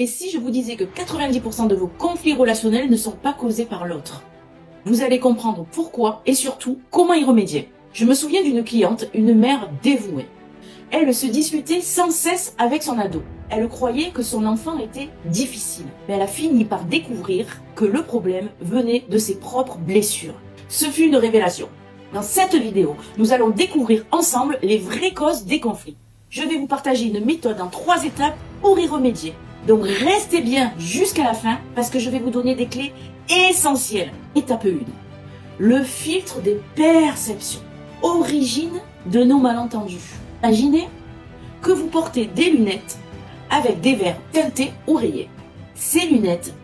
Et si je vous disais que 90% de vos conflits relationnels ne sont pas causés par l'autre? Vous allez comprendre pourquoi et surtout comment y remédier. Je me souviens d'une cliente, une mère dévouée. Elle se disputait sans cesse avec son ado. Elle croyait que son enfant était difficile. Mais elle a fini par découvrir que le problème venait de ses propres blessures. Ce fut une révélation. Dans cette vidéo, nous allons découvrir ensemble les vraies causes des conflits. Je vais vous partager une méthode en 3 étapes pour y remédier. Donc restez bien jusqu'à la fin parce que je vais vous donner des clés essentielles. Étape 1. Le filtre des perceptions. Origine de nos malentendus. Imaginez que vous portez des lunettes avec des verres teintés ou rayés. Ces lunettes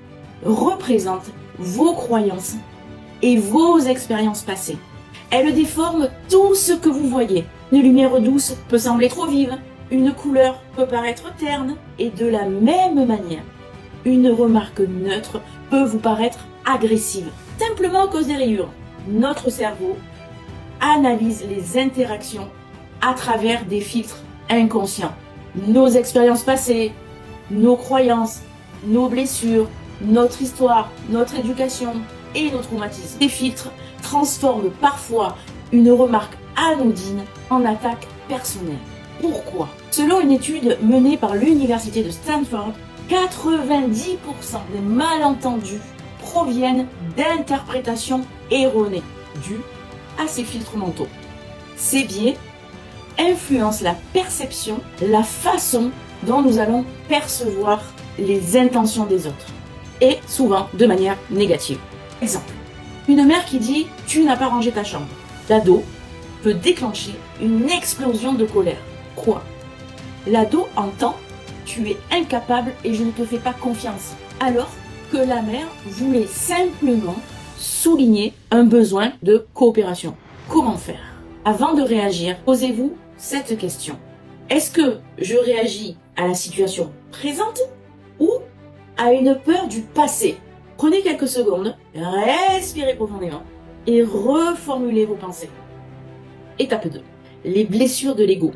représentent vos croyances et vos expériences passées. Elles déforment tout ce que vous voyez. Une lumière douce peut sembler trop vive, une couleur peut paraître terne, et de la même manière, une remarque neutre peut vous paraître agressive, simplement à cause des rayures. Notre cerveau analyse les interactions à travers des filtres inconscients. Nos expériences passées, nos croyances, nos blessures, notre histoire, notre éducation et nos traumatismes. Ces filtres transforment parfois une remarque anodine en attaque personnelle. Pourquoi? Selon une étude menée par l'université de Stanford, 90% des malentendus proviennent d'interprétations erronées dues à ces filtres mentaux. Ces biais influencent la perception, la façon dont nous allons percevoir les intentions des autres, et souvent de manière négative. Exemple, une mère qui dit « tu n'as pas rangé ta chambre ». L'ado peut déclencher une explosion de colère. Quoi? L'ado entend « tu es incapable et je ne te fais pas confiance », alors que la mère voulait simplement souligner un besoin de coopération. Comment faire? Avant de réagir, posez-vous cette question. Est-ce que je réagis à la situation présente ou à une peur du passé? Prenez quelques secondes, respirez profondément et reformulez vos pensées. Étape 2. Les blessures de l'ego.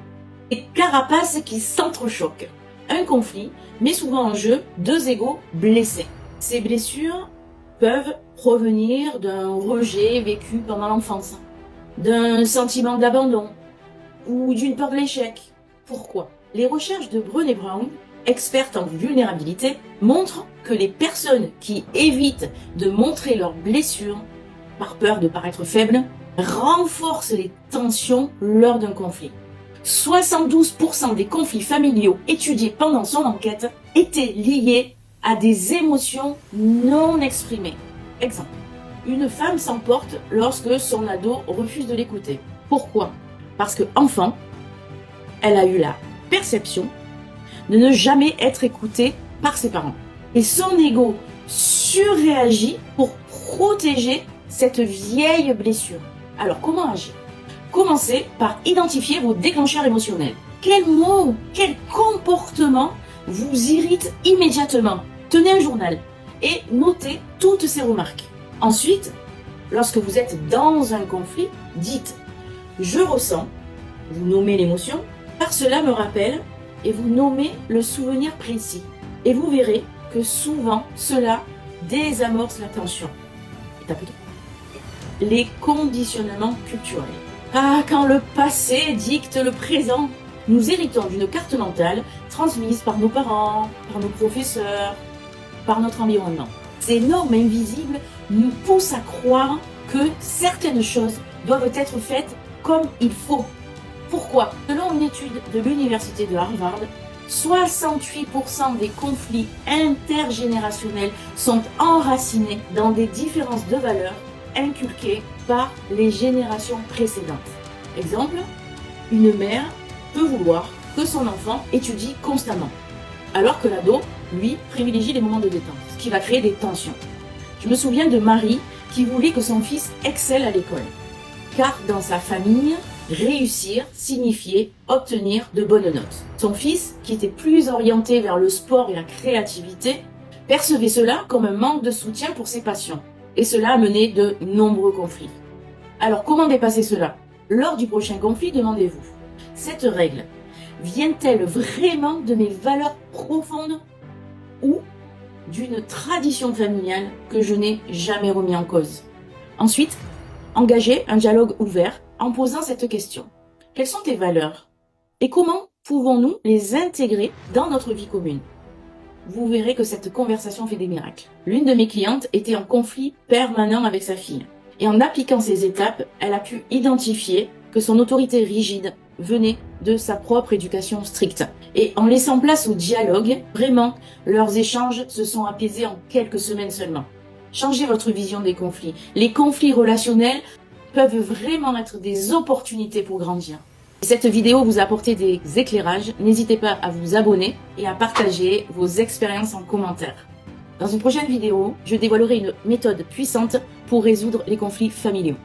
Les carapaces qui s'entrechoquent. Un conflit met souvent en jeu 2 égos blessés. Ces blessures peuvent provenir d'un rejet vécu pendant l'enfance, d'un sentiment d'abandon ou d'une peur de l'échec. Pourquoi? Les recherches de Brené Brown, experte en vulnérabilité, montrent que les personnes qui évitent de montrer leurs blessures par peur de paraître faibles renforcent les tensions lors d'un conflit. 72% des conflits familiaux étudiés pendant son enquête étaient liés à des émotions non exprimées. Exemple, une femme s'emporte lorsque son ado refuse de l'écouter. Pourquoi? Parce que enfant, elle a eu la perception de ne jamais être écoutée par ses parents. Et son ego surréagit pour protéger cette vieille blessure. Alors comment agir? Commencez par identifier vos déclencheurs émotionnels. Quels mots, quel comportement vous irrite immédiatement? Tenez un journal et notez toutes ces remarques. Ensuite, lorsque vous êtes dans un conflit, dites « je ressens », vous nommez l'émotion, « car cela me rappelle » et vous nommez le souvenir précis. Et vous verrez que souvent, cela désamorce la tension. Étape 2. Les conditionnements culturels. Ah, quand le passé dicte le présent, nous héritons d'une carte mentale transmise par nos parents, par nos professeurs, par notre environnement. Ces normes invisibles nous poussent à croire que certaines choses doivent être faites comme il faut. Pourquoi? Selon une étude de l'université de Harvard, 68% des conflits intergénérationnels sont enracinés dans des différences de valeurs inculquées par les générations précédentes. Exemple, une mère peut vouloir que son enfant étudie constamment, alors que l'ado, lui, privilégie les moments de détente, ce qui va créer des tensions. Je me souviens de Marie qui voulait que son fils excelle à l'école, car dans sa famille, réussir signifiait obtenir de bonnes notes. Son fils, qui était plus orienté vers le sport et la créativité, percevait cela comme un manque de soutien pour ses passions. Et cela a mené de nombreux conflits. Alors comment dépasser cela? Lors du prochain conflit, demandez-vous, cette règle vient-elle vraiment de mes valeurs profondes ou d'une tradition familiale que je n'ai jamais remis en cause. Ensuite, engagez un dialogue ouvert en posant cette question. Quelles sont tes valeurs? Et comment pouvons-nous les intégrer dans notre vie commune? Vous verrez que cette conversation fait des miracles. L'une de mes clientes était en conflit permanent avec sa fille. Et en appliquant ces étapes, elle a pu identifier que son autorité rigide venait de sa propre éducation stricte. Et en laissant place au dialogue, vraiment, leurs échanges se sont apaisés en quelques semaines seulement. Changez votre vision des conflits. Les conflits relationnels peuvent vraiment être des opportunités pour grandir. Si cette vidéo vous a apporté des éclairages, n'hésitez pas à vous abonner et à partager vos expériences en commentaire. Dans une prochaine vidéo, je dévoilerai une méthode puissante pour résoudre les conflits familiaux.